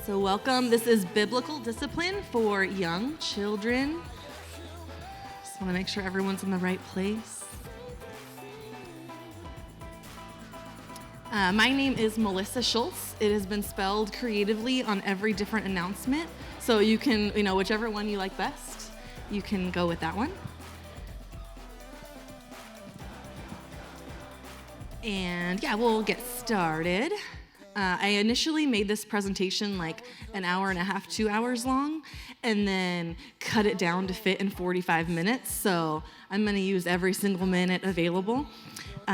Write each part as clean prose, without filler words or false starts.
So welcome. This is biblical discipline for young children. Just want to make sure everyone's in the right place. My name is Melissa Schultz. It has been spelled creatively on every different announcement. So you can, whichever one you like best, you can go with that one. And yeah, we'll get started. I initially made this presentation like an hour and a half, 2 hours long, and then cut it down to fit in 45 minutes. So I'm going to use every single minute available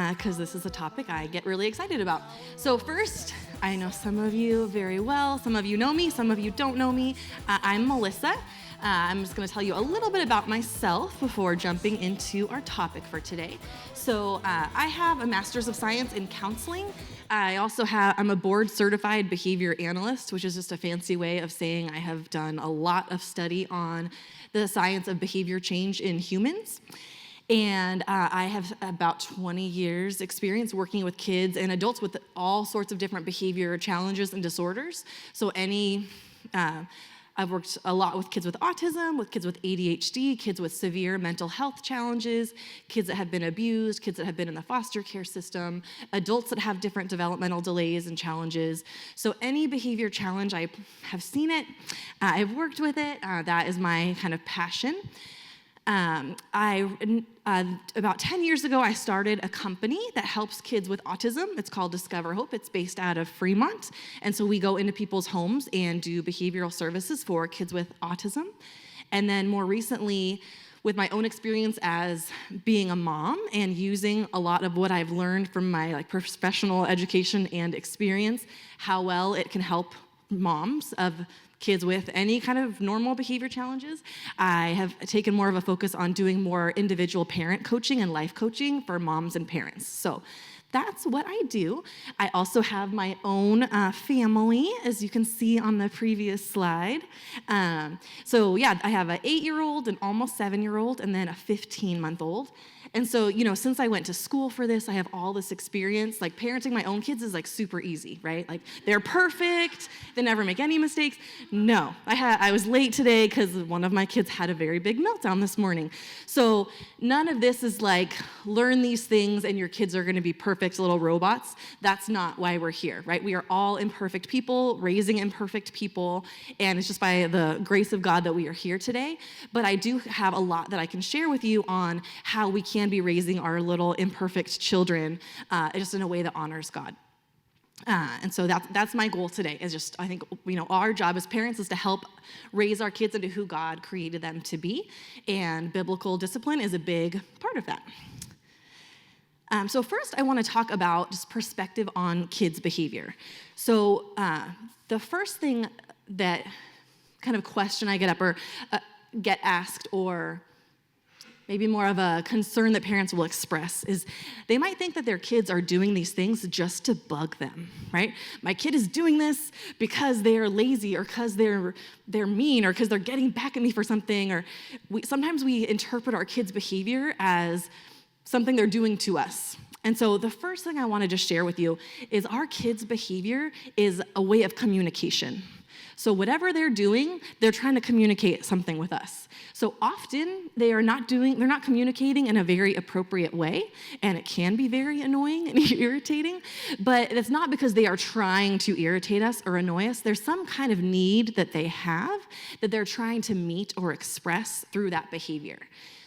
because this is a topic I get really excited about. So first, I know some of you very well. Some of you know me. Some of you don't know me. I'm Melissa. I'm just going to tell you a little bit about myself before jumping into our topic for today. So I have a Master's of Science in Counseling. I'm a board certified behavior analyst, which is just a fancy way of saying I have done a lot of study on the science of behavior change in humans. And I have about 20 years experience working with kids and adults with all sorts of different behavior challenges and disorders. So I've worked a lot with kids with autism, with kids with ADHD, kids with severe mental health challenges, kids that have been abused, kids that have been in the foster care system, adults that have different developmental delays and challenges. So any behavior challenge, I have seen it, I've worked with it, that is my kind of passion. About 10 years ago, I started a company that helps kids with autism. It's called Discover Hope. It's based out of Fremont. And so we go into people's homes and do behavioral services for kids with autism. And then more recently, with my own experience as being a mom and using a lot of what I've learned from my professional education and experience, how well it can help moms of kids with any kind of normal behavior challenges. I have taken more of a focus on doing more individual parent coaching and life coaching for moms and parents. So that's what I do. I also have my own family, as you can see on the previous slide. I have an 8-year-old, an almost 7-year-old, and then a 15-month-old. And so, since I went to school for this, I have all this experience. Like, parenting my own kids is super easy, right? Like, they're perfect. They never make any mistakes. No, I was late today because one of my kids had a very big meltdown this morning. So none of this is learn these things and your kids are going to be perfect little robots. That's not why we're here, right? We are all imperfect people, raising imperfect people, and it's just by the grace of God that we are here today. But I do have a lot that I can share with you on how we can be raising our little imperfect children just in a way that honors God. And so that's my goal today, is just, I think, our job as parents is to help raise our kids into who God created them to be, and biblical discipline is a big part of that. So first, I want to talk about just perspective on kids' behavior. So the first thing that kind of question I get up or get asked, or maybe more of a concern that parents will express, is they might think that their kids are doing these things just to bug them, right? My kid is doing this because they are lazy, or because they're mean, or because they're getting back at me for something. Or sometimes we interpret our kids' behavior as something they're doing to us. And so the first thing I want to just share with you is our kids' behavior is a way of communication. So whatever they're doing, they're trying to communicate something with us. So often they're not communicating in a very appropriate way, and it can be very annoying and irritating, but it's not because they are trying to irritate us or annoy us. There's some kind of need that they have that they're trying to meet or express through that behavior.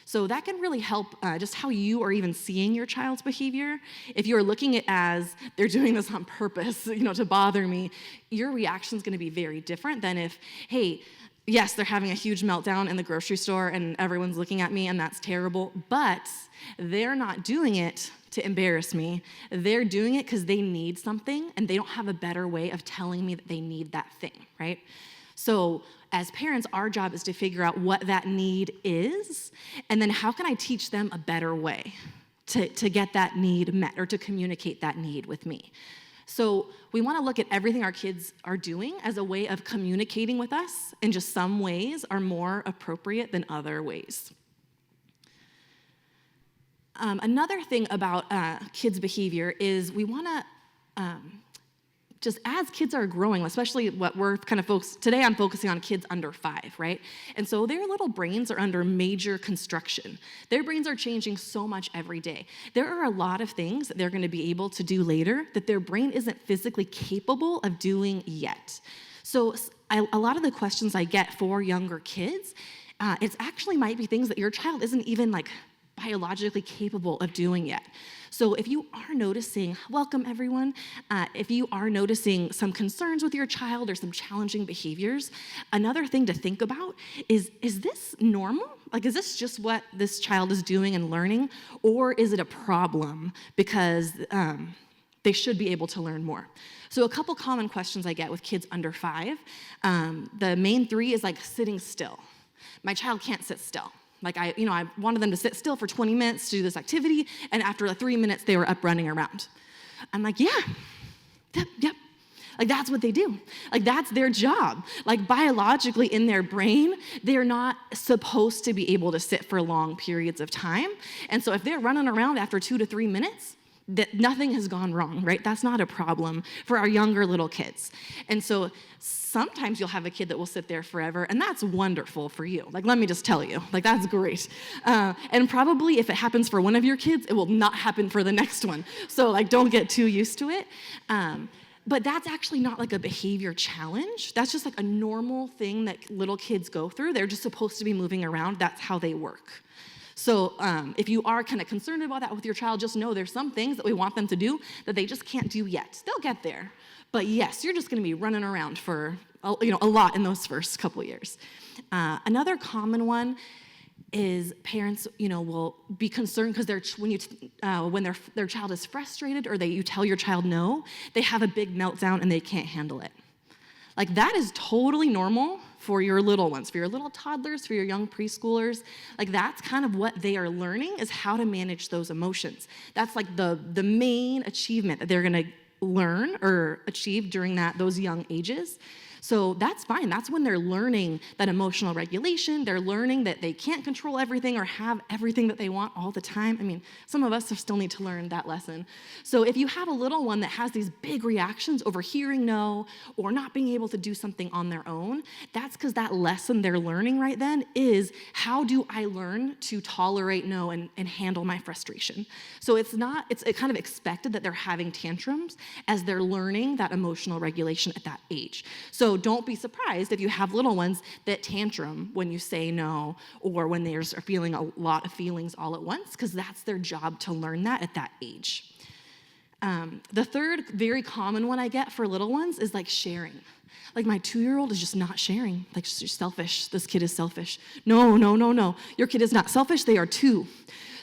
So that can really help just how you are even seeing your child's behavior. If you're looking at it as they're doing this on purpose, to bother me, your reaction is going to be very different than if, hey, yes, they're having a huge meltdown in the grocery store and everyone's looking at me and that's terrible, but they're not doing it to embarrass me. They're doing it because they need something and they don't have a better way of telling me that they need that thing, right? So as parents, our job is to figure out what that need is, and then how can I teach them a better way to get that need met or to communicate that need with me. So we want to look at everything our kids are doing as a way of communicating with us, and just some ways are more appropriate than other ways. Another thing about kids' behavior is we want to just as kids are growing, especially what we're kind of today I'm focusing on kids under 5, right? And so their little brains are under major construction. Their brains are changing so much every day. There are a lot of things that they're going to be able to do later that their brain isn't physically capable of doing yet. So a lot of the questions I get for younger kids, it's actually might be things that your child isn't even like biologically capable of doing yet. So if you are noticing, welcome everyone, if you are noticing some concerns with your child or some challenging behaviors, another thing to think about is this normal? Like, is this just what this child is doing and learning, or is it a problem because they should be able to learn more? So a couple common questions I get with kids under 5, the main 3 is like sitting still. My child can't sit still. Like I wanted them to sit still for 20 minutes to do this activity, and after 3 minutes, they were up running around. I'm like, yep. Like that's what they do. Like that's their job. Like biologically in their brain, they're not supposed to be able to sit for long periods of time. And so if they're running around after 2 to 3 minutes, that nothing has gone wrong, right? That's not a problem for our younger little kids. And so sometimes you'll have a kid that will sit there forever, and that's wonderful for you. Like, let me just tell you, like, that's great. And probably if it happens for one of your kids, it will not happen for the next one. So, like, don't get too used to it. But that's actually not like a behavior challenge. That's just like a normal thing that little kids go through. They're just supposed to be moving around. That's how they work. So if you are kind of concerned about that with your child, just know there's some things that we want them to do that they just can't do yet. They'll get there. But yes, you're just going to be running around for a lot in those first couple years. Another common one is parents, will be concerned because when their child is frustrated or you tell your child no, they have a big meltdown and they can't handle it. Like that is totally normal for your little ones, for your little toddlers, for your young preschoolers. Like that's kind of what they are learning is how to manage those emotions. That's like the main achievement that they're gonna learn or achieve during those young ages. So that's fine. That's when they're learning that emotional regulation. They're learning that they can't control everything or have everything that they want all the time. I mean, some of us still need to learn that lesson. So if you have a little one that has these big reactions over hearing no or not being able to do something on their own, that's because that lesson they're learning right then is how do I learn to tolerate no and handle my frustration? So it's kind of expected that they're having tantrums as they're learning that emotional regulation at that age. So don't be surprised if you have little ones that tantrum when you say no or when they're feeling a lot of feelings all at once, because that's their job to learn that at that age. The third very common one I get for little ones is like sharing. Like my 2-year-old is just not sharing. Like she's selfish. This kid is selfish. No. Your kid is not selfish. They are 2.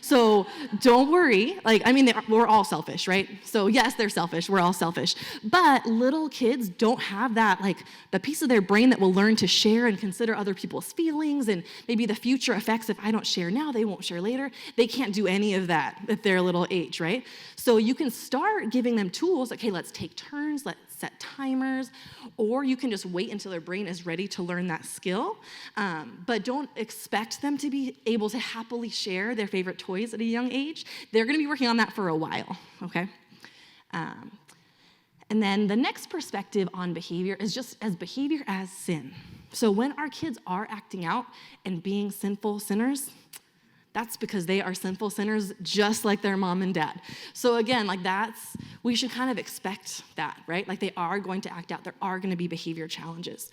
So don't worry. We're all selfish, right? So yes, they're selfish. We're all selfish. But little kids don't have that, like the piece of their brain that will learn to share and consider other people's feelings and maybe the future effects. If I don't share now, they won't share later. They can't do any of that at their little age, right? So you can start giving them tools. Okay, let's take turns. Let's set timers, or you can just wait until their brain is ready to learn that skill. But don't expect them to be able to happily share their favorite toys at a young age. They're going to be working on that for a while, okay? And then the next perspective on behavior is just as behavior as sin. So when our kids are acting out and being sinful sinners, that's because they are sinful sinners just like their mom and dad. So again, we should kind of expect that, right? Like they are going to act out. There are going to be behavior challenges.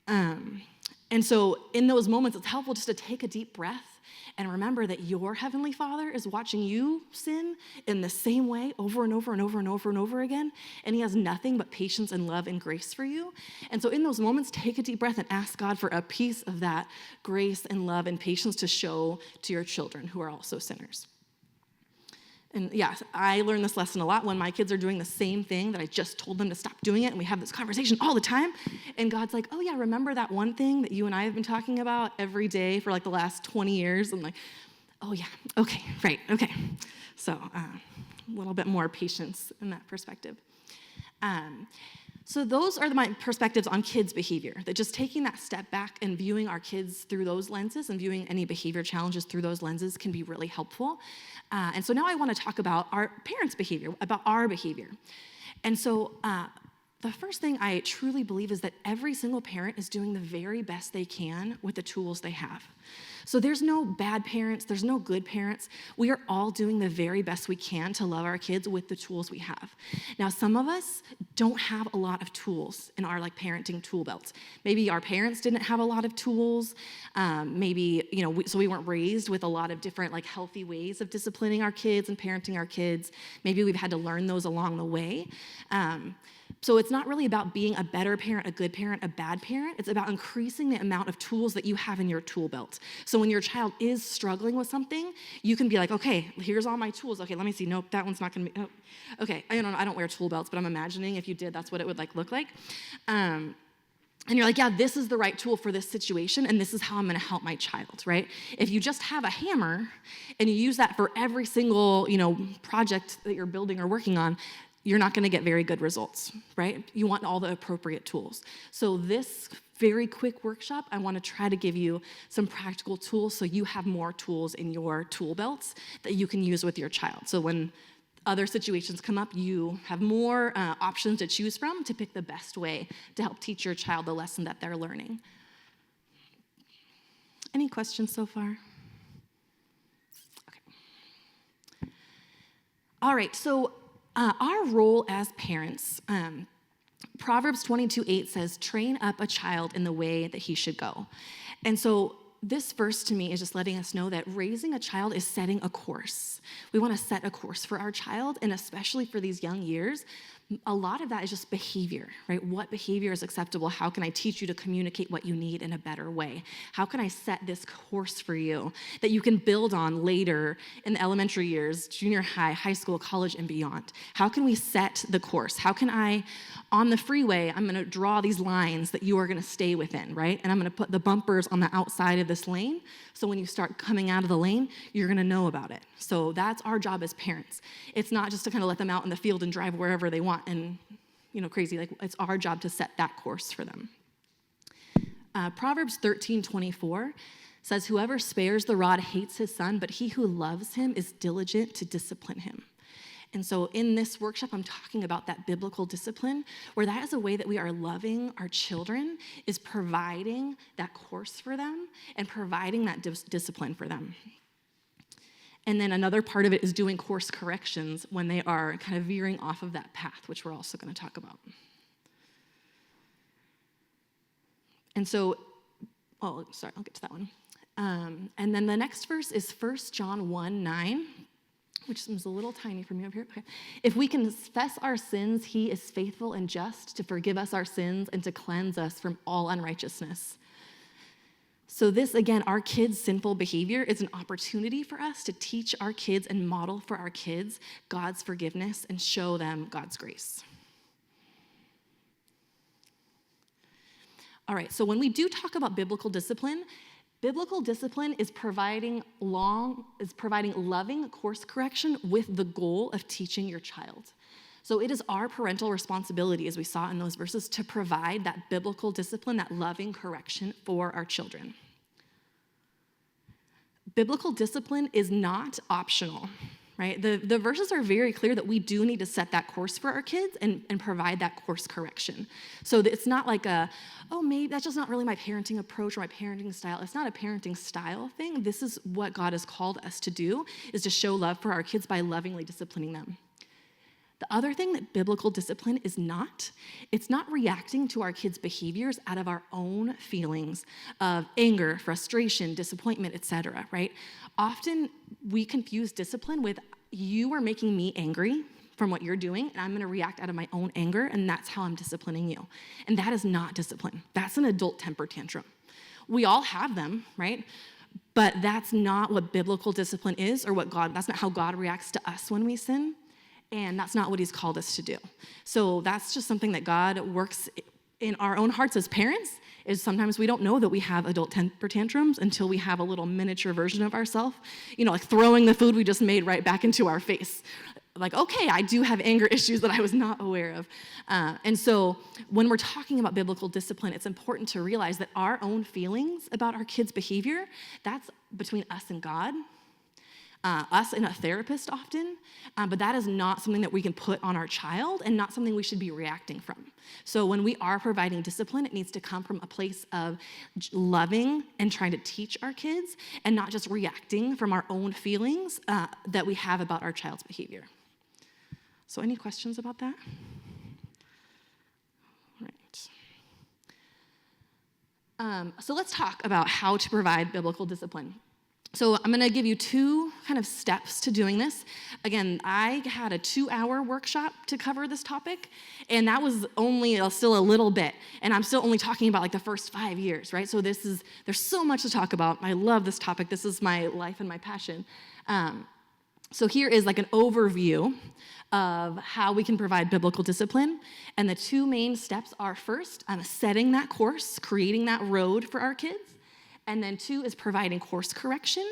And so in those moments, it's helpful just to take a deep breath and remember that your Heavenly Father is watching you sin in the same way over and over and over and over and over again, and He has nothing but patience and love and grace for you. And so in those moments, take a deep breath and ask God for a piece of that grace and love and patience to show to your children who are also sinners. And yeah, I learned this lesson a lot when my kids are doing the same thing that I just told them to stop doing it, and we have this conversation all the time, and God's like, oh yeah, remember that one thing that you and I have been talking about every day for like the last 20 years? I'm like, oh yeah, okay, right, okay. So a little bit more patience in that perspective. So those are my perspectives on kids' behavior, that just taking that step back and viewing our kids through those lenses and viewing any behavior challenges through those lenses can be really helpful. And so now I want to talk about our parents' behavior, about our behavior. And so the first thing I truly believe is that every single parent is doing the very best they can with the tools they have. So there's no bad parents, there's no good parents. We are all doing the very best we can to love our kids with the tools we have. Now, some of us don't have a lot of tools in our parenting tool belt. Maybe our parents didn't have a lot of tools. Maybe, so we weren't raised with a lot of different healthy ways of disciplining our kids and parenting our kids. Maybe we've had to learn those along the way. So it's not really about being a better parent, a good parent, a bad parent. It's about increasing the amount of tools that you have in your tool belt. So when your child is struggling with something, you can be like, okay, here's all my tools. Okay, let me see. Nope, that one's not going to be. Oh. Okay, I don't wear tool belts, but I'm imagining if you did, that's what it would look like. And you're like, yeah, this is the right tool for this situation, and this is how I'm going to help my child, right? If you just have a hammer and you use that for every single, project that you're building or working on, you're not going to get very good results, right? You want all the appropriate tools. So this very quick workshop, I want to try to give you some practical tools so you have more tools in your tool belts that you can use with your child. So when other situations come up, you have more options to choose from to pick the best way to help teach your child the lesson that they're learning. Any questions so far? Okay. All right, so our role as parents, Proverbs 22:8 says, train up a child in the way that he should go. And so this verse to me is just letting us know that raising a child is setting a course. We want to set a course for our child, and especially for these young years, a lot of that is just behavior, right? What behavior is acceptable? How can I teach you to communicate what you need in a better way? How can I set this course for you that you can build on later in the elementary years, junior high, high school, college, and beyond? How can we set the course? How can I, on the freeway, I'm going to draw these lines that you are going to stay within, right? And I'm going to put the bumpers on the outside of this lane, so when you start coming out of the lane, you're going to know about it. So that's our job as parents. It's not just to kind of let them out in the field and drive wherever they want and, crazy. It's our job to set that course for them. Proverbs 13:24 says, whoever spares the rod hates his son, but he who loves him is diligent to discipline him. And so in this workshop, I'm talking about that biblical discipline, where that is a way that we are loving our children, is providing that course for them and providing that discipline for them. And then another part of it is doing course corrections when they are kind of veering off of that path, which we're also going to talk about. And so, I'll get to that one. And then the next verse is 1 John 1:9. Which seems a little tiny for me up here. Okay. If we confess our sins, he is faithful and just to forgive us our sins and to cleanse us from all unrighteousness. So this, again, our kids' sinful behavior is an opportunity for us to teach our kids and model for our kids God's forgiveness and show them God's grace. All right, so when we do talk about biblical discipline is providing loving course correction with the goal of teaching your child. So it is our parental responsibility, as we saw in those verses, to provide that biblical discipline, that loving correction for our children. Biblical discipline is not optional, right? The verses are very clear that we do need to set that course for our kids and provide that course correction. So it's not like maybe that's just not really my parenting approach or my parenting style. It's not a parenting style thing. This is what God has called us to do, is to show love for our kids by lovingly disciplining them. The other thing that biblical discipline is not, it's not reacting to our kids' behaviors out of our own feelings of anger, frustration, disappointment, etc., right? Often we confuse discipline with, you are making me angry from what you're doing, and I'm going to react out of my own anger, and that's how I'm disciplining you. And that is not discipline. That's an adult temper tantrum. We all have them, right? But that's not what biblical discipline is, or that's not how God reacts to us when we sin. And that's not what he's called us to do. So that's just something that God works in our own hearts as parents, is sometimes we don't know that we have adult temper tantrums until we have a little miniature version of ourselves, like throwing the food we just made right back into our face. Like, okay, I do have anger issues that I was not aware of. And so when we're talking about biblical discipline, it's important to realize that our own feelings about our kids' behavior, that's between us and God. us and a therapist often, but that is not something that we can put on our child and not something we should be reacting from. So when we are providing discipline, it needs to come from a place of loving and trying to teach our kids and not just reacting from our own feelings that we have about our child's behavior. So any questions about that? So let's talk about how to provide biblical discipline. So I'm going to give you 2 kind of steps to doing this. Again, I had a 2-hour workshop to cover this topic, and that was only still a little bit, and I'm still only talking about like the first 5 years, right? So there's so much to talk about. I love this topic. This is my life and my passion. So here is like an overview of how we can provide biblical discipline. And the 2 main steps are first, setting that course, creating that road for our kids. And then 2 is providing course correction.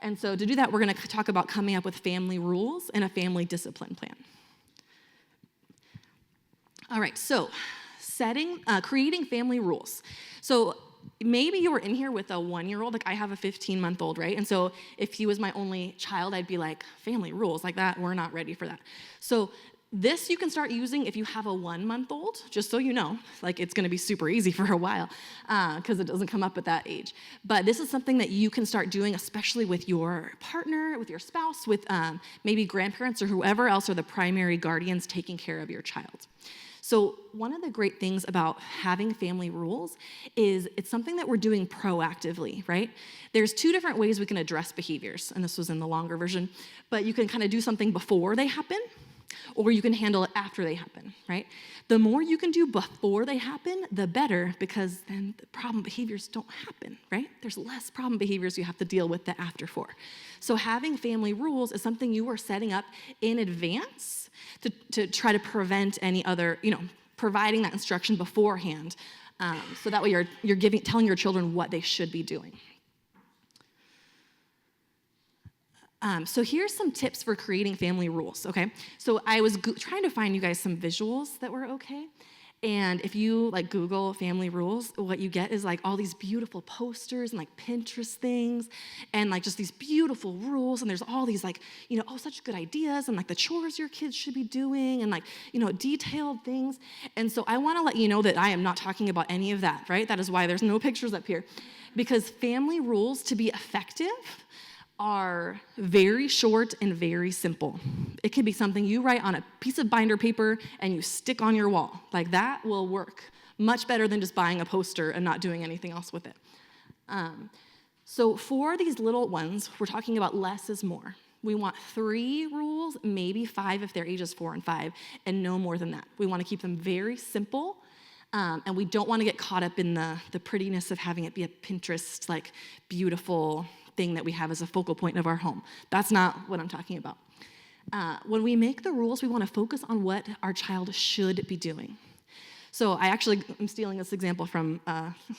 And so to do that, we're going to talk about coming up with family rules and a family discipline plan. All right, so creating family rules. So maybe you were in here with a 1-year-old, like I have a 15-month-old, right? And so if he was my only child, I'd be like, family rules, like that, we're not ready for that. So this you can start using if you have a 1-month-old, just so you know, like it's gonna be super easy for a while because it doesn't come up at that age. But this is something that you can start doing, especially with your partner, with your spouse, with maybe grandparents or whoever else are the primary guardians taking care of your child. So one of the great things about having family rules is it's something that we're doing proactively, right? There's 2 different ways we can address behaviors, and this was in the longer version, but you can kind of do something before they happen, or you can handle it after they happen, right? The more you can do before they happen, the better, because then the problem behaviors don't happen, right? There's less problem behaviors you have to deal with the after for. So having family rules is something you are setting up in advance to try to prevent any other, providing that instruction beforehand. So that way you're telling your children what they should be doing. So here's some tips for creating family rules, okay? So I was trying to find you guys some visuals that were okay. And if you like Google family rules, what you get is like all these beautiful posters and like Pinterest things and like just these beautiful rules. And there's all these like, such good ideas and like the chores your kids should be doing and like, detailed things. And so I want to let you know that I am not talking about any of that, right? That is why there's no pictures up here. Because family rules, to be effective, are very short and very simple. It can be something you write on a piece of binder paper and you stick on your wall. Like that will work much better than just buying a poster and not doing anything else with it. So for these little ones, we're talking about less is more. We want 3 rules, maybe 5 if they're ages 4 and 5, and no more than that. We want to keep them very simple, and we don't want to get caught up in the prettiness of having it be a Pinterest, like, beautiful thing that we have as a focal point of our home. That's not what I'm talking about. When we make the rules, we want to focus on what our child should be doing. So I'm stealing this example from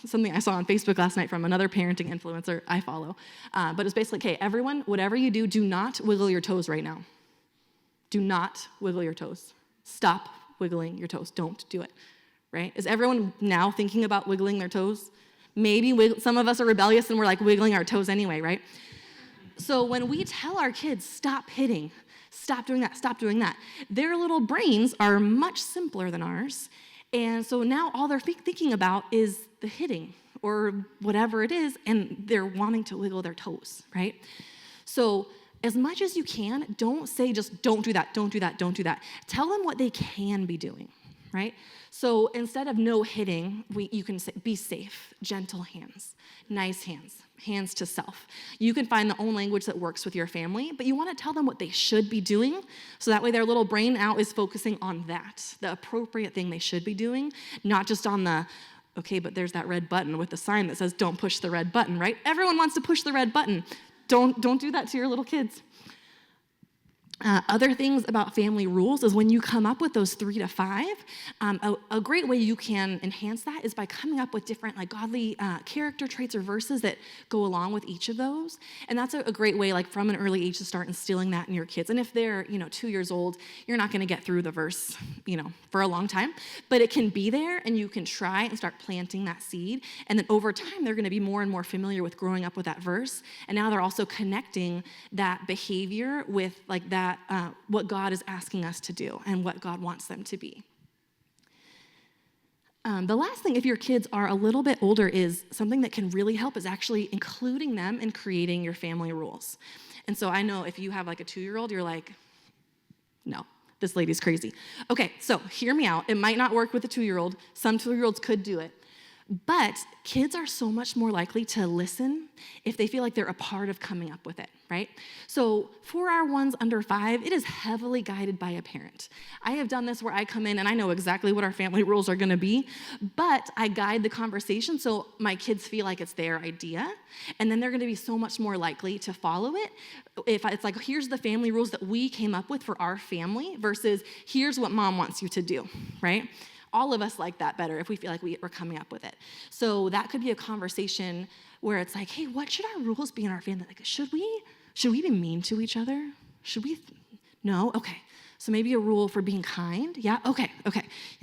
something I saw on Facebook last night from another parenting influencer I follow. But it's basically, okay, everyone, whatever you do not wiggle your toes right now. Do not wiggle your toes. Stop wiggling your toes. Don't do it, right? Is everyone now thinking about wiggling their toes? Maybe some of us are rebellious and we're like wiggling our toes anyway, right? So when we tell our kids, stop hitting, stop doing that, their little brains are much simpler than ours. And so now all they're thinking about is the hitting or whatever it is, and they're wanting to wiggle their toes, right? So as much as you can, don't say just don't do that, don't do that, don't do that. Tell them what they can be doing, right? So instead of no hitting, you can say, be safe, gentle hands, nice hands, hands to self. You can find the own language that works with your family, but you want to tell them what they should be doing, so that way their little brain now is focusing on that, the appropriate thing they should be doing, not just on the, okay, but there's that red button with the sign that says don't push the red button, right? Everyone wants to push the red button. Don't do that to your little kids. Other things about family rules is when you come up with those 3 to 5, a great way you can enhance that is by coming up with different like godly character traits or verses that go along with each of those. And that's a great way, like from an early age, to start instilling that in your kids. And if they're 2 years old, you're not going to get through the verse for a long time, but it can be there, and you can try and start planting that seed. And then over time, they're going to be more and more familiar with growing up with that verse. And now they're also connecting that behavior with like that. What God is asking us to do and what God wants them to be. The last thing, if your kids are a little bit older, is something that can really help is actually including them in creating your family rules. And so I know if you have like a 2-year-old, you're like, no, this lady's crazy. Okay, so hear me out. It might not work with a 2-year-old. Some 2-year-olds could do it. But kids are so much more likely to listen if they feel like they're a part of coming up with it, right? So for our ones under 5, it is heavily guided by a parent. I have done this where I come in and I know exactly what our family rules are going to be, but I guide the conversation so my kids feel like it's their idea, and then they're going to be so much more likely to follow it. If it's like, here's the family rules that we came up with for our family versus here's what mom wants you to do, right? All of us like that better if we feel like we're coming up with it. So that could be a conversation where it's like, hey, what should our rules be in our family? Like, should we be mean to each other? Should we? No? Okay. So maybe a rule for being kind? Yeah? Okay.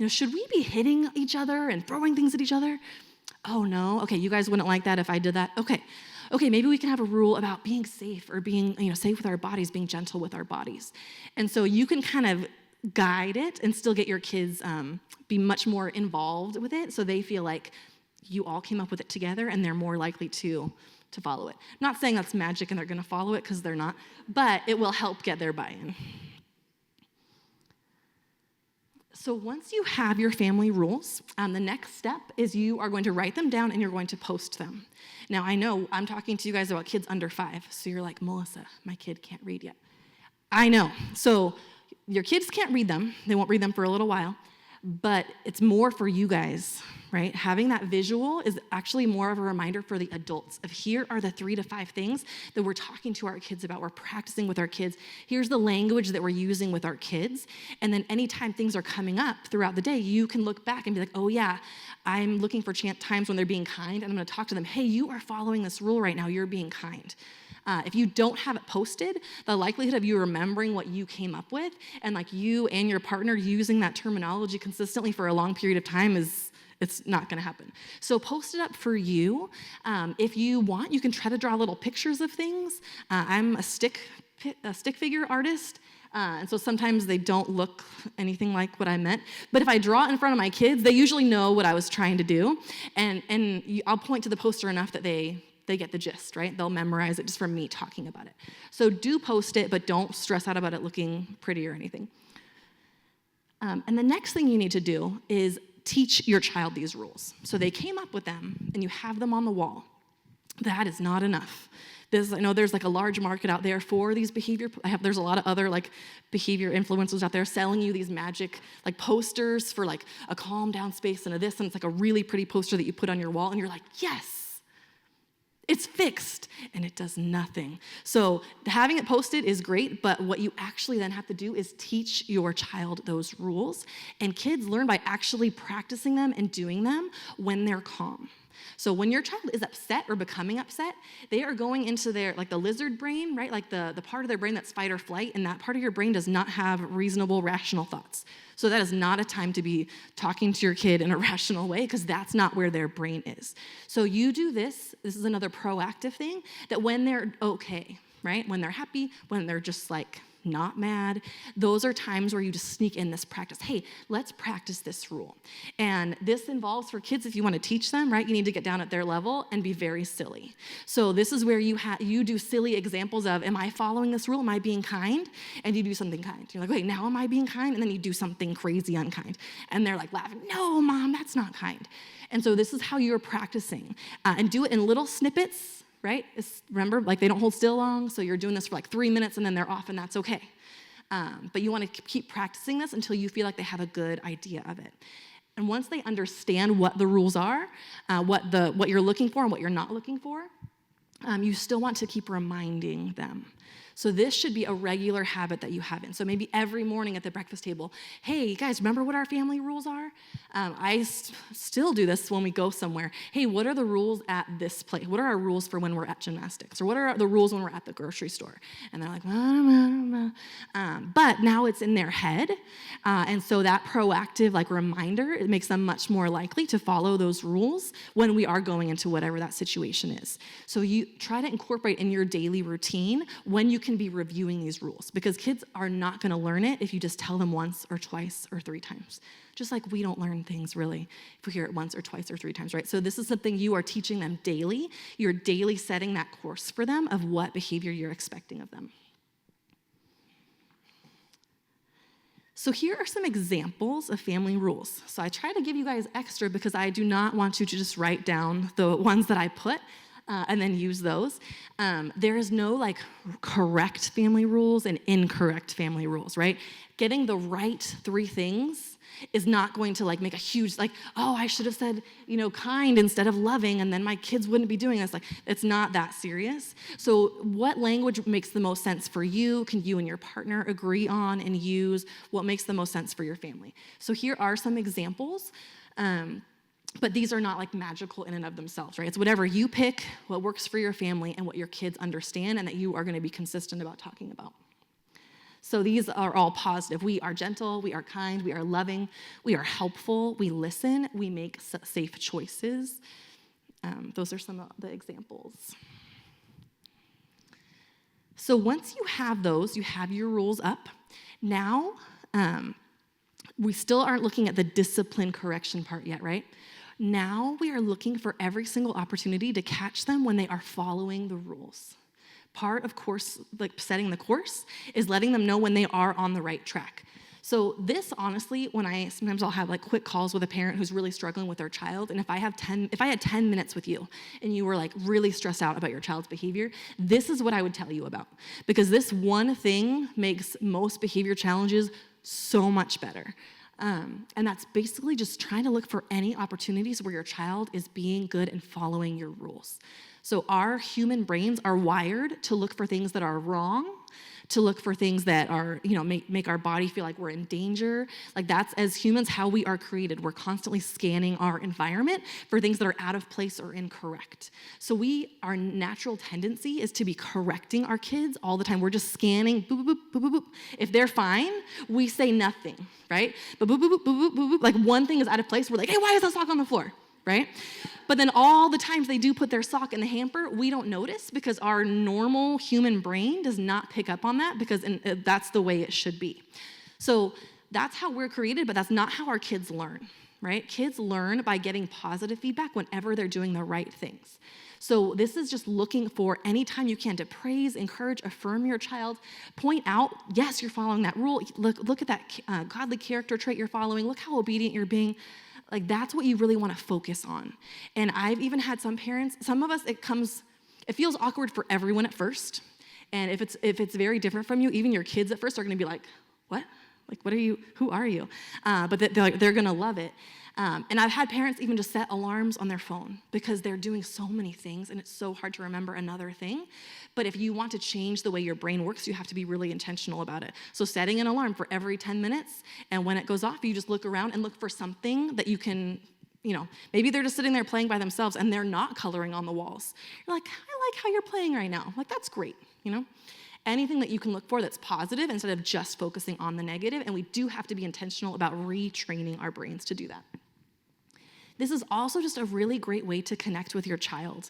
Should we be hitting each other and throwing things at each other? Oh, no? Okay, you guys wouldn't like that if I did that? Okay, maybe we can have a rule about being safe or being, safe with our bodies, being gentle with our bodies. And so you can kind of guide it and still get your kids be much more involved with it so they feel like you all came up with it together and they're more likely to follow it. Not saying that's magic and they're going to follow it because they're not, but it will help get their buy-in. So once you have your family rules, the next step is you are going to write them down and you're going to post them. Now, I know I'm talking to you guys about kids under 5, so you're like, Melissa, my kid can't read yet. I know. So your kids can't read them. They won't read them for a little while, but it's more for you guys, right? Having that visual is actually more of a reminder for the adults of here are the 3 to 5 things that we're talking to our kids about. We're practicing with our kids. Here's the language that we're using with our kids. And then anytime things are coming up throughout the day, you can look back and be like, oh yeah, I'm looking for times when they're being kind, and I'm going to talk to them. Hey, you are following this rule right now. You're being kind. If you don't have it posted, the likelihood of you remembering what you came up with and like you and your partner using that terminology consistently for a long period of time it's not going to happen. So post it up for you. If you want, you can try to draw little pictures of things. I'm a stick figure artist. And so sometimes they don't look anything like what I meant. But if I draw it in front of my kids, they usually know what I was trying to do. And I'll point to the poster enough that they get the gist, right? They'll memorize it just from me talking about it. So do post it, but don't stress out about it looking pretty or anything. And the next thing you need to do is teach your child these rules. So they came up with them, and you have them on the wall. That is not enough. I know there's like a large market out there for these there's a lot of other like behavior influencers out there selling you these magic like posters for like a calm down space and and it's like a really pretty poster that you put on your wall, and you're like, yes, it's fixed, and it does nothing. So having it posted is great, but what you actually then have to do is teach your child those rules, and kids learn by actually practicing them and doing them when they're calm. So when your child is upset or becoming upset, they are going into their, like the lizard brain, right? Like the part of their brain that's fight or flight, and that part of your brain does not have reasonable, rational thoughts. So that is not a time to be talking to your kid in a rational way, because that's not where their brain is. So you do this is another proactive thing, that when they're okay, right? When they're happy, when they're just like not mad, those are times where you just sneak in this practice. Hey, let's practice this rule. And this involves, for kids, if you want to teach them, right, you need to get down at their level and be very silly. So this is where you do silly examples of, am I following this rule? Am I being kind? And you do something kind. You're like, wait, now am I being kind? And then you do something crazy unkind. And they're like laughing, no, Mom, that's not kind. And so this is how you're practicing. And do it in little snippets, right? Remember, like they don't hold still long, so you're doing this for like 3 minutes and then they're off, and that's okay. But you want to keep practicing this until you feel like they have a good idea of it. And once they understand what the rules are, what you're looking for and what you're not looking for, you still want to keep reminding them. So this should be a regular habit that you have in. So maybe every morning at the breakfast table, hey, guys, remember what our family rules are? I still do this when we go somewhere. Hey, what are the rules at this place? What are our rules for when we're at gymnastics? Or what are the rules when we're at the grocery store? And they're like, but now it's in their head. And so that proactive reminder, it makes them much more likely to follow those rules when we are going into whatever that situation is. So you try to incorporate in your daily routine when you can be reviewing these rules, because kids are not going to learn it if you just tell them once or twice or 3 times. Just like we don't learn things really if we hear it once or twice or 3 times, right? So this is something you are teaching them daily. You're daily setting that course for them of what behavior you're expecting of them. So here are some examples of family rules. So I try to give you guys extra because I do not want you to just write down the ones that I put and then use those. There is no correct family rules and incorrect family rules, right? Getting the right 3 things is not going to make a huge, I should have said, kind instead of loving, and then my kids wouldn't be doing this. It's not that serious. So what language makes the most sense for you? Can you and your partner agree on and use what makes the most sense for your family? So here are some examples. But these are not magical in and of themselves, right? It's whatever you pick, what works for your family, and what your kids understand, and that you are going to be consistent about talking about. So these are all positive. We are gentle, we are kind, we are loving, we are helpful, we listen, we make safe choices. Those are some of the examples. So once you have those, you have your rules up. Now, we still aren't looking at the discipline correction part yet, right? Now we are looking for every single opportunity to catch them when they are following the rules. Part of course, setting the course, is letting them know when they are on the right track. So this, honestly, sometimes I'll have quick calls with a parent who's really struggling with their child, and if I had 10 minutes with you and you were really stressed out about your child's behavior, this is what I would tell you about. Because this one thing makes most behavior challenges so much better. And that's basically just trying to look for any opportunities where your child is being good and following your rules. So our human brains are wired to look for things that are wrong, to look for things that are, make our body feel like we're in danger. That's, as humans, how we are created. We're constantly scanning our environment for things that are out of place or incorrect. So our natural tendency is to be correcting our kids all the time. We're just scanning, boop, boop, boop, boop, boop. If they're fine, we say nothing, right? But boop, boop, boop, boop, boop, boop. One thing is out of place, we're like, hey, why is that sock on the floor, right? But then all the times they do put their sock in the hamper, we don't notice because our normal human brain does not pick up on that because that's the way it should be. So that's how we're created, but that's not how our kids learn, right? Kids learn by getting positive feedback whenever they're doing the right things. So this is just looking for any time you can to praise, encourage, affirm your child, point out, yes, you're following that rule. Look at that godly character trait you're following. Look how obedient you're being. That's what you really want to focus on. And I've even had some parents, some of us, it feels awkward for everyone at first. And if it's very different from you, even your kids at first are going to be like, what? What are you, who are you? But they're going to love it. And I've had parents even just set alarms on their phone because they're doing so many things and it's so hard to remember another thing. But if you want to change the way your brain works, you have to be really intentional about it. So setting an alarm for every 10 minutes, and when it goes off, you just look around and look for something that you can, maybe they're just sitting there playing by themselves and they're not coloring on the walls. You're like, I like how you're playing right now. That's great, Anything that you can look for that's positive instead of just focusing on the negative, and we do have to be intentional about retraining our brains to do that. This is also just a really great way to connect with your child.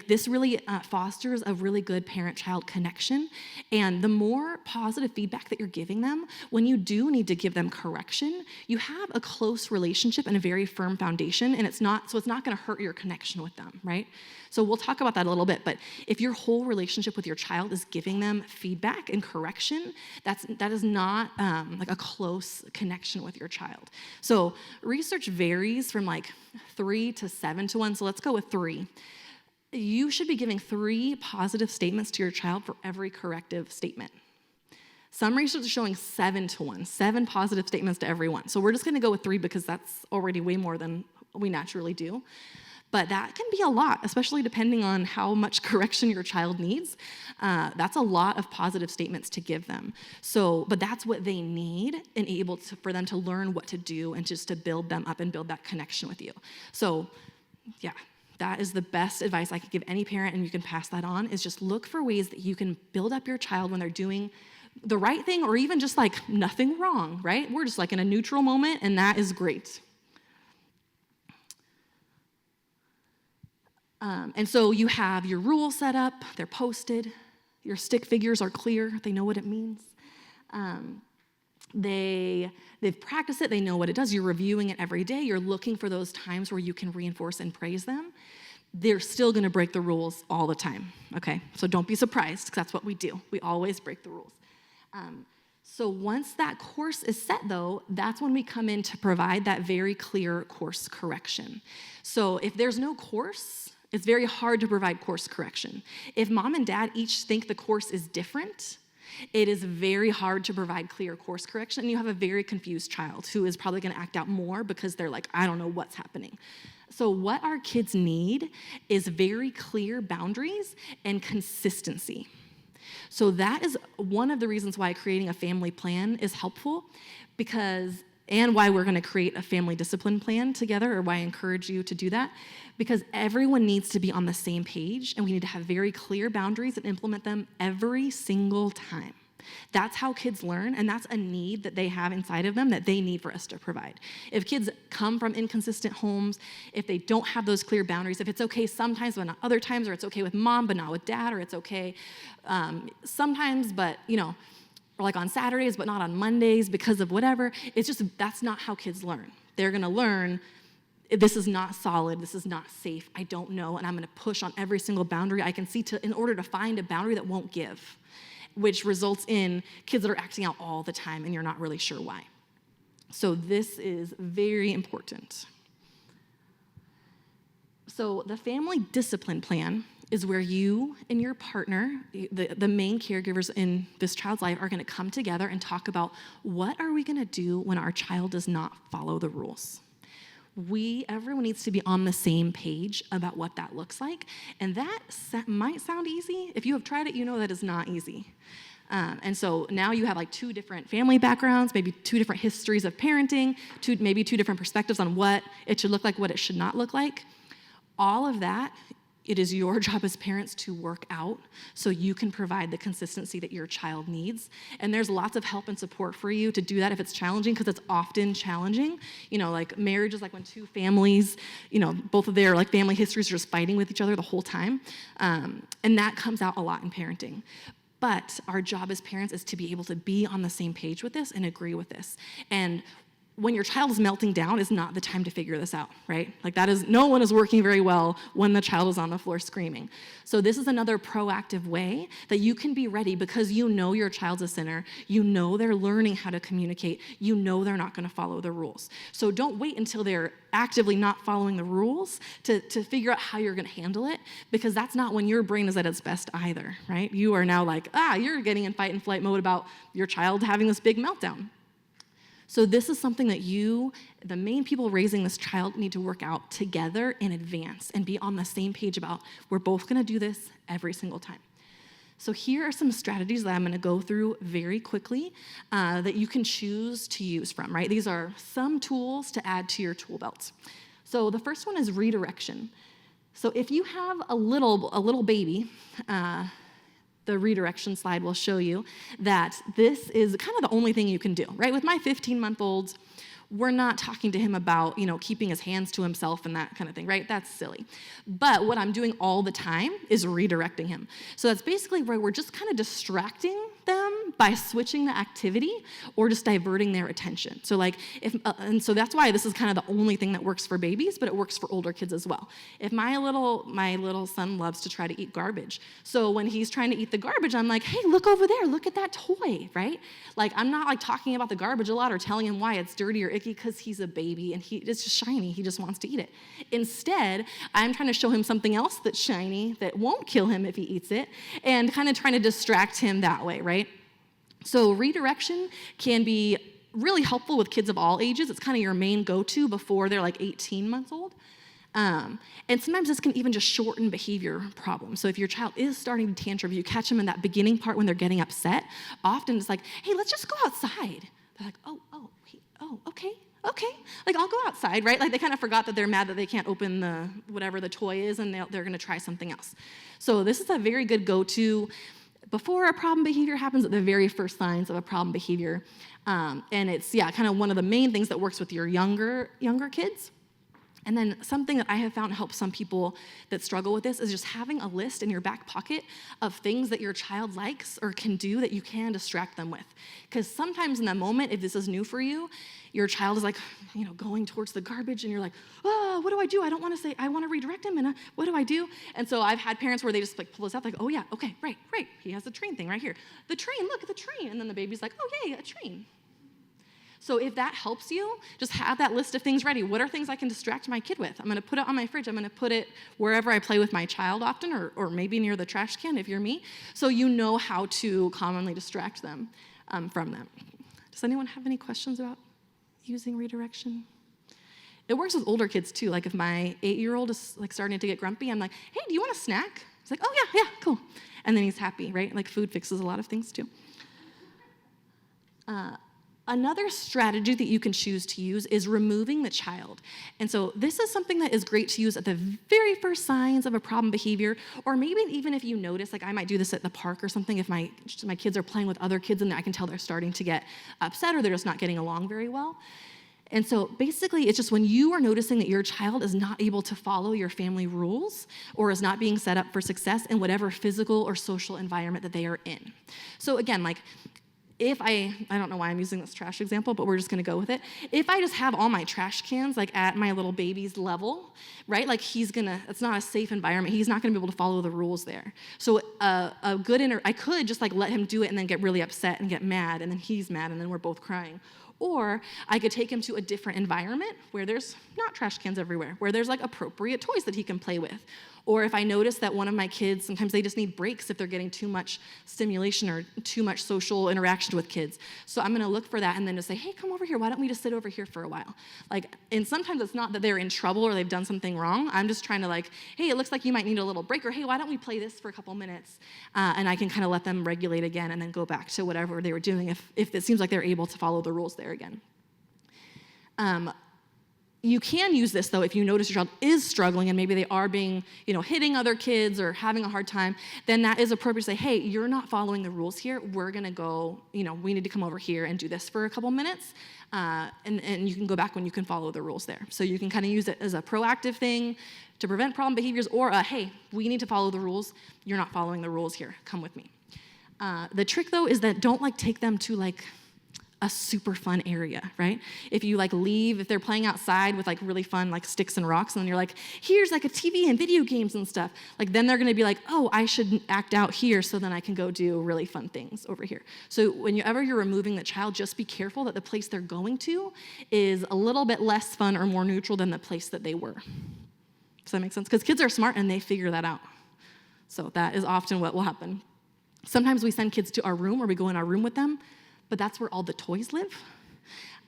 This really fosters a really good parent-child connection. And the more positive feedback that you're giving them, when you do need to give them correction, you have a close relationship and a very firm foundation, and it's not gonna hurt your connection with them, right? So we'll talk about that a little bit, but if your whole relationship with your child is giving them feedback and correction, that is not a close connection with your child. So research varies from 3 to 7 to 1, so let's go with 3. You should be giving 3 positive statements to your child for every corrective statement. Some research is showing 7 to 1, 7 positive statements to every one. So we're just gonna go with 3 because that's already way more than we naturally do. But that can be a lot, especially depending on how much correction your child needs. That's a lot of positive statements to give them. But that's what they need and for them to learn what to do and just to build them up and build that connection with you. So yeah, that is the best advice I could give any parent, and you can pass that on, is just look for ways that you can build up your child when they're doing the right thing, or even just like nothing wrong, right? We're just like in a neutral moment, and that is great. And so you have your rules set up, they're posted, your stick figures are clear, they know what it means. They've practiced it, they know what it does, you're reviewing it every day, you're looking for those times where you can reinforce and praise them. They're still gonna break the rules all the time, okay? So don't be surprised, because that's what we do. We always break the rules. So once that course is set, though, that's when we come in to provide that very clear course correction. So if there's no course, it's very hard to provide course correction. If mom and dad each think the course is different, it is very hard to provide clear course correction, and you have a very confused child who is probably gonna act out more because they're like, I don't know what's happening. So what our kids need is very clear boundaries and consistency. So that is one of the reasons why creating a family plan is helpful, and why we're gonna create a family discipline plan together, or why I encourage you to do that, because everyone needs to be on the same page, and we need to have very clear boundaries and implement them every single time. That's how kids learn, and that's a need that they have inside of them that they need for us to provide. If kids come from inconsistent homes, if they don't have those clear boundaries, if it's okay sometimes but not other times, or it's okay with mom but not with dad, or it's okay sometimes but, or like on Saturdays but not on Mondays because of whatever, that's not how kids learn. They're gonna learn, this is not solid, this is not safe, I don't know, and I'm gonna push on every single boundary I can see in order to find a boundary that won't give, which results in kids that are acting out all the time and you're not really sure why. So this is very important. So the family discipline plan is where you and your partner, the main caregivers in this child's life, are gonna come together and talk about what are we gonna do when our child does not follow the rules. Everyone needs to be on the same page about what that looks like. And that might sound easy. If you have tried it, you know that is not easy. And so now you have like 2 different family backgrounds, maybe 2 different histories of parenting, maybe 2 different perspectives on what it should look like, what it should not look like. All of that, it is your job as parents to work out so you can provide the consistency that your child needs. And there's lots of help and support for you to do that if it's challenging, because it's often challenging. Like marriage is like when 2 families, both of their like family histories are just fighting with each other the whole time. And that comes out a lot in parenting. But our job as parents is to be able to be on the same page with this and agree with this. And when your child is melting down is not the time to figure this out, right? Like no one is working very well when the child is on the floor screaming. So this is another proactive way that you can be ready, because you know your child's a sinner, you know they're learning how to communicate, you know they're not gonna follow the rules. So don't wait until they're actively not following the rules to figure out how you're gonna handle it, because that's not when your brain is at its best either, right? You are now like, you're getting in fight and flight mode about your child having this big meltdown. So this is something that the main people raising this child, need to work out together in advance and be on the same page about, we're both gonna do this every single time. So here are some strategies that I'm gonna go through very quickly that you can choose to use from, right? These are some tools to add to your tool belt. So the first one is redirection. So if you have a little baby, the redirection slide will show you that this is kind of the only thing you can do, right? With my 15-month-old, we're not talking to him about, keeping his hands to himself and that kind of thing, right? That's silly. But what I'm doing all the time is redirecting him. So that's basically where we're just kind of distracting them by switching the activity or just diverting their attention. So and so that's why this is kind of the only thing that works for babies, but it works for older kids as well. If my little son loves to try to eat garbage. So when he's trying to eat the garbage, I'm like, hey, look over there, look at that toy, right? Like I'm not like talking about the garbage a lot or telling him why it's dirty or icky, because he's a baby and it's just shiny, he just wants to eat it. Instead, I'm trying to show him something else that's shiny that won't kill him if he eats it, and kind of trying to distract him that way, right? So redirection can be really helpful with kids of all ages. It's kind of your main go-to before they're like 18 months old. And sometimes this can even just shorten behavior problems. So if your child is starting to tantrum, you catch them in that beginning part when they're getting upset, often it's like, hey, let's just go outside. They're like, okay. Like, I'll go outside, right? Like, they kind of forgot that they're mad that they can't open whatever the toy is, and they're going to try something else. So this is a very good go-to before a problem behavior happens, at the very first signs of a problem behavior. And it's, kind of one of the main things that works with your younger kids. And then something that I have found helps some people that struggle with this is just having a list in your back pocket of things that your child likes or can do that you can distract them with. Because sometimes in that moment, if this is new for you, your child is like, going towards the garbage, and you're like, oh, what do I do? I don't want to say, I want to redirect him, and what do I do? And so I've had parents where they just like pull this out, like, oh yeah, okay, right. He has the train thing right here. The train, look at the train. And then the baby's like, oh yay, a train. So if that helps you, just have that list of things ready. What are things I can distract my kid with? I'm going to put it on my fridge. I'm going to put it wherever I play with my child often, or maybe near the trash can if you're me, so you know how to commonly distract them from that. Does anyone have any questions about using redirection? It works with older kids too. Like if my 8-year-old is like starting to get grumpy, I'm like, hey, do you want a snack? He's like, oh yeah, cool. And then he's happy, right? Like food fixes a lot of things too. Another strategy that you can choose to use is removing the child. And so this is something that is great to use at the very first signs of a problem behavior, or maybe even if you notice, like I might do this at the park or something, if my kids are playing with other kids and I can tell they're starting to get upset or they're just not getting along very well. And so basically, it's just when you are noticing that your child is not able to follow your family rules or is not being set up for success in whatever physical or social environment that they are in. So again, like, if I don't know why I'm using this trash example, but we're just gonna go with it. If I just have all my trash cans like at my little baby's level, right? Like it's not a safe environment. He's not gonna be able to follow the rules there. So I could just like let him do it and then get really upset and get mad, and then he's mad and then we're both crying. Or I could take him to a different environment where there's not trash cans everywhere, where there's like appropriate toys that he can play with. Or if I notice that one of my kids, sometimes they just need breaks if they're getting too much stimulation or too much social interaction with kids. So I'm gonna look for that and then just say, hey, come over here. Why don't we just sit over here for a while? And sometimes it's not that they're in trouble or they've done something wrong. I'm just trying to hey, it looks like you might need a little break, or hey, why don't we play this for a couple minutes? And I can kind of let them regulate again and then go back to whatever they were doing if it seems like they're able to follow the rules there again. You can use this, though, if you notice your child is struggling and maybe they are being, hitting other kids or having a hard time, then that is appropriate to say, hey, you're not following the rules here. We're going to go, we need to come over here and do this for a couple minutes. And you can go back when you can follow the rules there. So you can kind of use it as a proactive thing to prevent problem behaviors, or hey, we need to follow the rules. You're not following the rules here. Come with me. The trick, though, is that don't take them to a super fun area, right? If you leave, if they're playing outside with really fun sticks and rocks, and then you're here's a TV and video games and stuff, then they're gonna be oh, I should act out here so then I can go do really fun things over here. So whenever you're removing the child, just be careful that the place they're going to is a little bit less fun or more neutral than the place that they were. Does that make sense? Because kids are smart and they figure that out. So that is often what will happen. Sometimes we send kids to our room or we go in our room with them, but that's where all the toys live.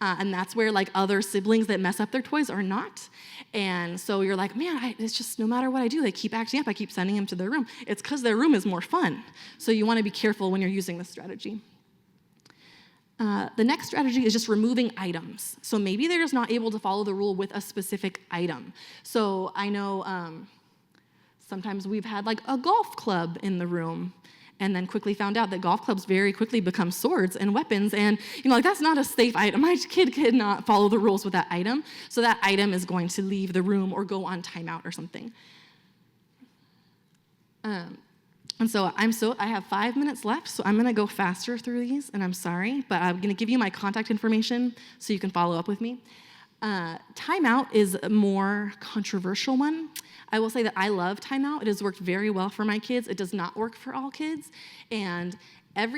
And that's where other siblings that mess up their toys are not. And so you're man, it's just no matter what I do, they keep acting up. I keep sending them to their room. It's because their room is more fun. So you want to be careful when you're using this strategy. The next strategy is just removing items. So maybe they're just not able to follow the rule with a specific item. So I know sometimes we've had a golf club in the room, and then quickly found out that golf clubs very quickly become swords and weapons, and that's not a safe item. My kid could not follow the rules with that item, so that item is going to leave the room or go on timeout or something. And so I have 5 minutes left, so I'm gonna go faster through these, and I'm sorry, but I'm gonna give you my contact information so you can follow up with me. Timeout is a more controversial one. I will say that I love timeout. It has worked very well for my kids. It does not work for all kids. And it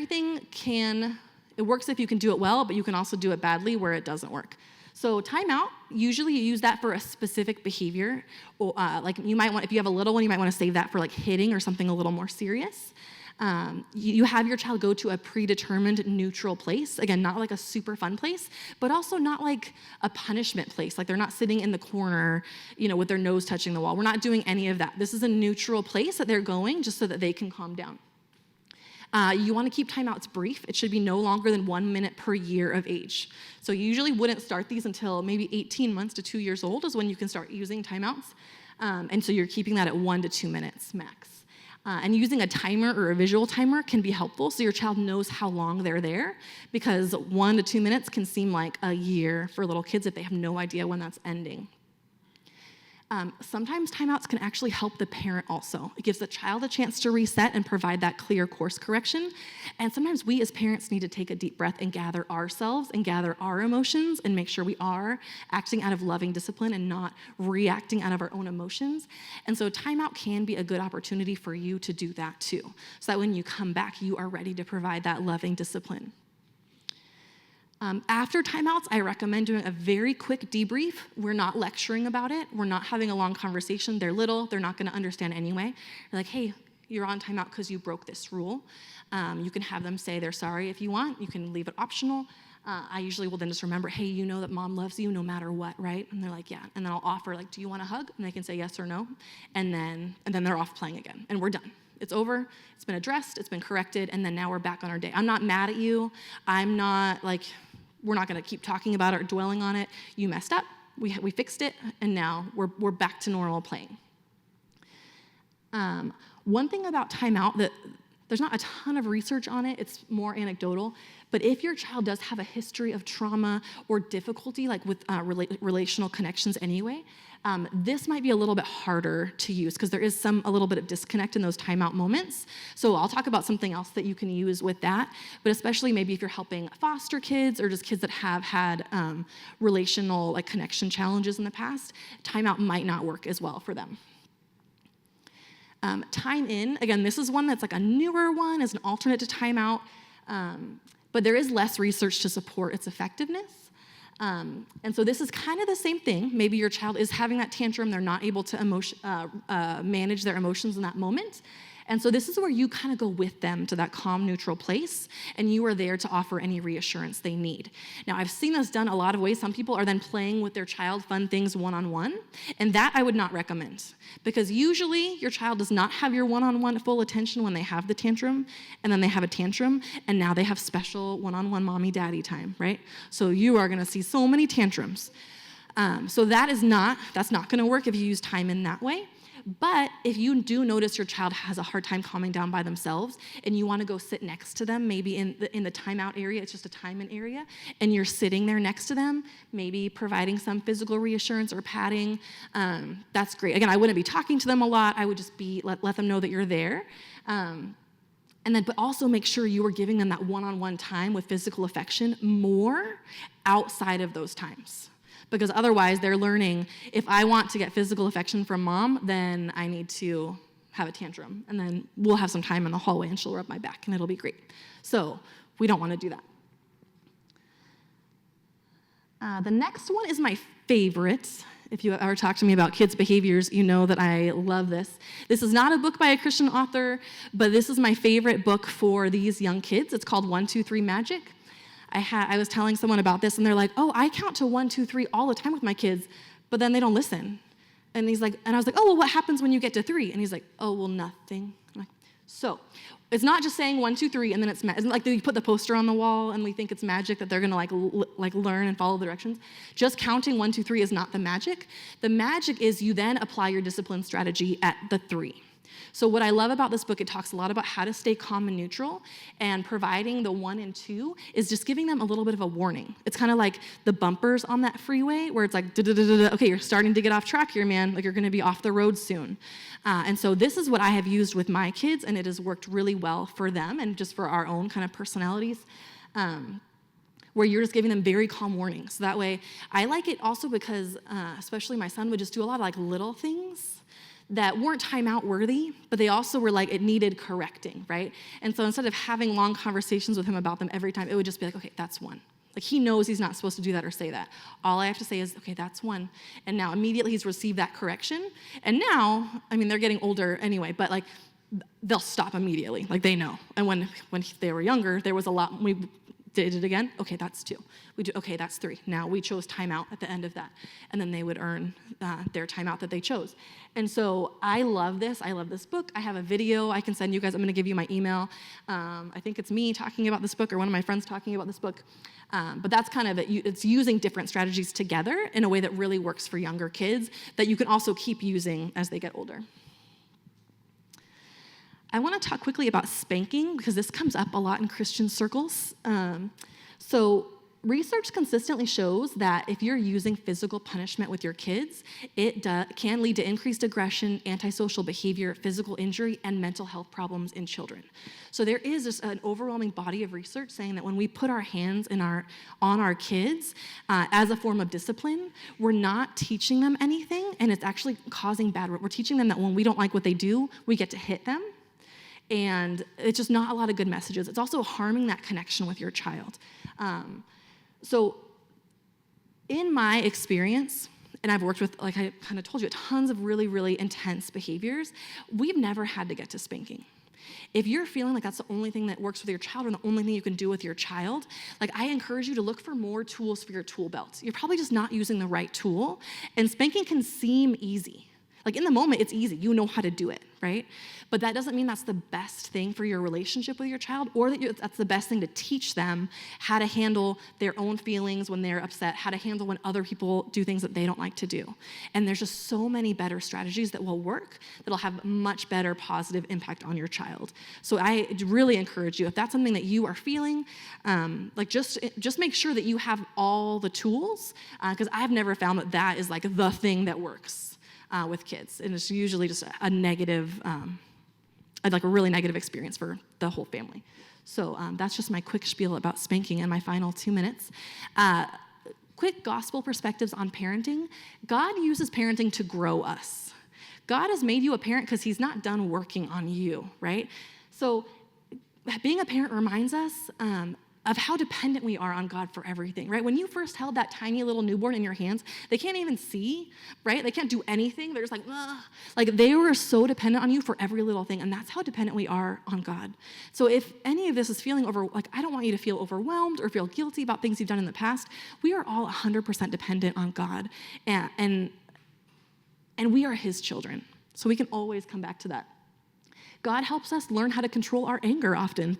works if you can do it well, but you can also do it badly where it doesn't work. So timeout, usually you use that for a specific behavior. Or, you might want, if you have a little one, you might want to save that for hitting or something a little more serious. You have your child go to a predetermined neutral place. Again, not like a super fun place, but also not like a punishment place. Like they're not sitting in the corner, with their nose touching the wall. We're not doing any of that. This is a neutral place that they're going just so that they can calm down. You want to keep timeouts brief. It should be no longer than 1 minute per year of age. So you usually wouldn't start these until maybe 18 months to 2 years old is when you can start using timeouts. And so you're keeping that at 1 to 2 minutes max. And using a timer or a visual timer can be helpful so your child knows how long they're there, because 1 to 2 minutes can seem like a year for little kids if they have no idea when that's ending. Sometimes timeouts can actually help the parent also. It gives the child a chance to reset and provide that clear course correction. And sometimes we as parents need to take a deep breath and gather ourselves and gather our emotions and make sure we are acting out of loving discipline and not reacting out of our own emotions. And so timeout can be a good opportunity for you to do that too, so that when you come back, you are ready to provide that loving discipline. After timeouts, I recommend doing a very quick debrief. We're not lecturing about it. We're not having a long conversation. They're little. They're not going to understand anyway. You're like, hey, you're on timeout because you broke this rule. You can have them say they're sorry if you want. You can leave it optional. I usually will then just remember, hey, you know that mom loves you no matter what, right? And they're like, yeah. And then I'll offer, like, do you want a hug? And they can say yes or no. And then they're off playing again. And we're done. It's over. It's been addressed. It's been corrected. And then now we're back on our day. I'm not mad at you. I'm not like... We're not going to keep talking about it or dwelling on it. You messed up. We fixed it, and now we're back to normal playing. One thing about timeout that there's not a ton of research on it. It's more anecdotal. But if your child does have a history of trauma or difficulty, like with relational connections anyway, this might be a little bit harder to use because there is a little bit of disconnect in those timeout moments. So I'll talk about something else that you can use with that, but especially maybe if you're helping foster kids or just kids that have had relational connection challenges in the past, timeout might not work as well for them. Time in, again, this is one that's like a newer one as an alternate to timeout, but there is less research to support its effectiveness. And so this is kind of the same thing. Maybe your child is having that tantrum. They're not able to manage their emotions in that moment. And so this is where you kind of go with them to that calm, neutral place, and you are there to offer any reassurance they need. Now, I've seen this done a lot of ways. Some people are then playing with their child fun things one-on-one, and that I would not recommend, because usually your child does not have your one-on-one full attention when they have the tantrum, and then they have a tantrum, and now they have special one-on-one mommy-daddy time, right? So you are going to see so many tantrums. So that's not going to work if you use time in that way. But if you do notice your child has a hard time calming down by themselves and you want to go sit next to them, maybe in the timeout area, it's just a time-in area, and you're sitting there next to them, maybe providing some physical reassurance or patting, that's great. Again, I wouldn't be talking to them a lot. I would just let them know that you're there. But also make sure you are giving them that one-on-one time with physical affection more outside of those times. Because otherwise they're learning, if I want to get physical affection from mom, then I need to have a tantrum. And then we'll have some time in the hallway and she'll rub my back and it'll be great. So we don't want to do that. The next one is my favorite. If you ever talk to me about kids' behaviors, you know that I love this. This is not a book by a Christian author, but this is my favorite book for these young kids. It's called 1, 2, 3 Magic. I was telling someone about this, and they're like, oh, I count to 1, 2, 3 all the time with my kids, but then they don't listen. And I was like, oh, well, what happens when you get to 3? And he's like, oh, well, nothing. I'm like, so it's not just saying 1, 2, 3, and then it's like you put the poster on the wall, and we think it's magic that they're gonna learn and follow the directions. Just counting 1, 2, 3 is not the magic. The magic is you then apply your discipline strategy at the 3. So what I love about this book, it talks a lot about how to stay calm and neutral, and providing the 1 and 2 is just giving them a little bit of a warning. It's kind of like the bumpers on that freeway where it's like, okay, you're starting to get off track here, man. Like you're gonna be off the road soon. And so this is what I have used with my kids, and it has worked really well for them and just for our own kind of personalities. Where you're just giving them very calm warnings. So that way, I like it also because, especially my son would just do a lot of little things that weren't timeout worthy, but they also were it needed correcting, right? And so instead of having long conversations with him about them every time, it would just be like, okay, that's 1. He knows he's not supposed to do that or say that. All I have to say is, okay, that's 1. And now immediately he's received that correction. And now, they're getting older anyway, but they'll stop immediately. Like, they know. And when they were younger, there was a lot. We did it again. Okay, that's 2. We do. Okay, that's 3. Now we chose timeout at the end of that, and then they would earn their timeout that they chose. And so I love this. I love this book. I have a video I can send you guys. I'm going to give you my email. I think it's me talking about this book or one of my friends talking about this book. But that's kind of it. It's using different strategies together in a way that really works for younger kids that you can also keep using as they get older. I want to talk quickly about spanking because this comes up a lot in Christian circles. So research consistently shows that if you're using physical punishment with your kids, it can lead to increased aggression, antisocial behavior, physical injury, and mental health problems in children. So there is just an overwhelming body of research saying that when we put our hands on our kids as a form of discipline, we're not teaching them anything, and it's actually causing bad. We're teaching them that when we don't like what they do, we get to hit them. And it's just not a lot of good messages. It's also harming that connection with your child. So in my experience, and I've worked with, like I kind of told you, tons of really, really intense behaviors, we've never had to get to spanking. If you're feeling like that's the only thing that works with your child or the only thing you can do with your child, like I encourage you to look for more tools for your tool belt. You're probably just not using the right tool, and spanking can seem easy. Like in the moment, it's easy. You know how to do it, right? But that doesn't mean that's the best thing for your relationship with your child or that that's the best thing to teach them how to handle their own feelings when they're upset, how to handle when other people do things that they don't like to do. And there's just so many better strategies that will work that'll have much better positive impact on your child. So I really encourage you, if that's something that you are feeling, like just make sure that you have all the tools, because I've never found that is like the thing that works. With kids, and it's usually just a negative, like a really negative experience for the whole family. So that's just my quick spiel about spanking in my final 2 minutes. Quick gospel perspectives on parenting. God uses parenting to grow us. God has made you a parent because he's not done working on you, right? So being a parent reminds us of how dependent we are on God for everything, right? When you first held that tiny little newborn in your hands, they can't even see, right? They can't do anything. They're just like, ugh. Like they were so dependent on you for every little thing, and that's how dependent we are on God. So if any of this is feeling I don't want you to feel overwhelmed or feel guilty about things you've done in the past. We are all 100% dependent on God, and we are his children. So we can always come back to that. God helps us learn how to control our anger often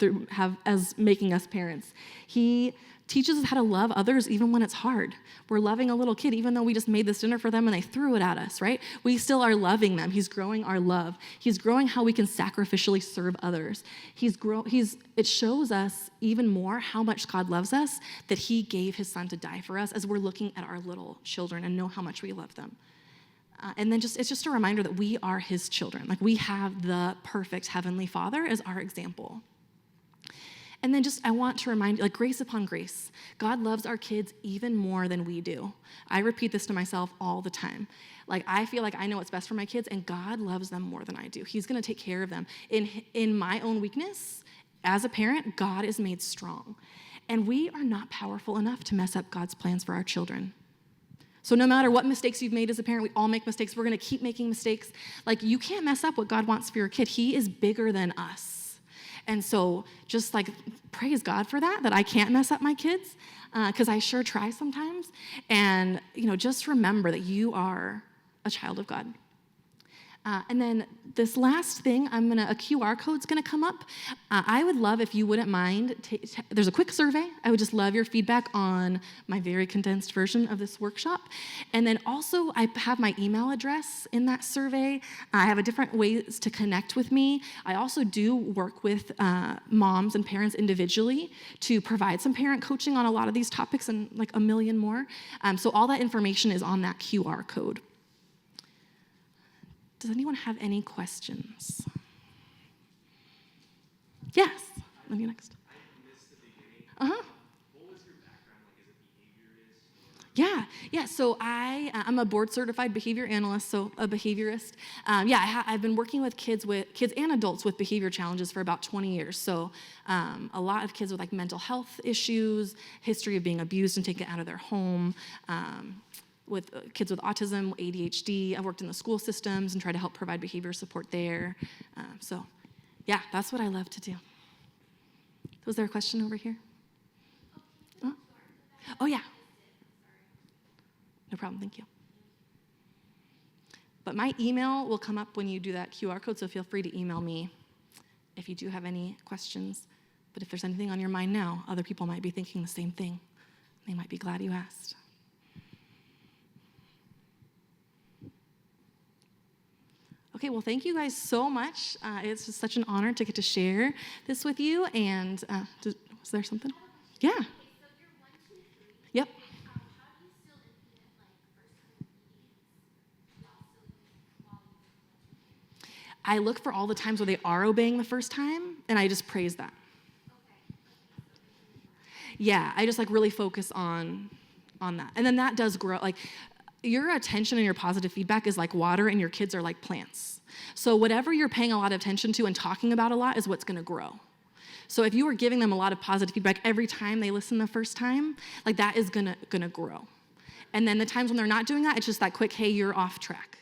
as making us parents. He teaches us how to love others even when it's hard. We're loving a little kid even though we just made this dinner for them and they threw it at us, right? We still are loving them. He's growing our love. He's growing how we can sacrificially serve others. It shows us even more how much God loves us that he gave his son to die for us as we're looking at our little children and know how much we love them. And then it's just a reminder that we are his children. Like we have the perfect heavenly Father as our example. And then I want to remind you, like grace upon grace. God loves our kids even more than we do. I repeat this to myself all the time. Like I feel like I know what's best for my kids, and God loves them more than I do. He's going to take care of them. In my own weakness, as a parent, God is made strong. And we are not powerful enough to mess up God's plans for our children. So no matter what mistakes you've made as a parent, we all make mistakes. We're going to keep making mistakes. Like you can't mess up what God wants for your kid. He is bigger than us. And so just like praise God for that I can't mess up my kids, because I sure try sometimes. And just remember that you are a child of God. And then this last thing, a QR code's gonna come up. I would love if you wouldn't mind, there's a quick survey. I would just love your feedback on my very condensed version of this workshop. And then also I have my email address in that survey. I have different ways to connect with me. I also do work with moms and parents individually to provide some parent coaching on a lot of these topics and like a million more. So all that information is on that QR code. Does anyone have any questions? Yes. Let me next. I missed the beginning. Uh-huh. What was your background like as a behaviorist? Yeah. So I'm a board certified behavior analyst, so a behaviorist. I've been working with kids and adults with behavior challenges for about 20 years. So a lot of kids with like mental health issues, history of being abused and taken out of their home. With kids with autism, ADHD. I've worked in the school systems and tried to help provide behavior support there. So Yeah, that's what I love to do. Was there a question over here? Oh yeah. No problem, thank you. But my email will come up when you do that QR code, so feel free to email me if you do have any questions. But if there's anything on your mind now, other people might be thinking the same thing. They might be glad you asked. Okay, well, thank you guys so much. It's just such an honor to get to share this with you. And was there something? Yeah. Okay, so you're 1, 2, 3. Yep. How do you still implement like first time obedience while still using? I look for all the times where they are obeying the first time, and I just praise that. Okay. Yeah, I just like really focus on that. And then that does grow. Like your attention and your positive feedback is like water, and your kids are like plants. So whatever you're paying a lot of attention to and talking about a lot is what's gonna grow. So if you are giving them a lot of positive feedback every time they listen the first time, like that is gonna grow. And then the times when they're not doing that, it's just that quick, hey, you're off track.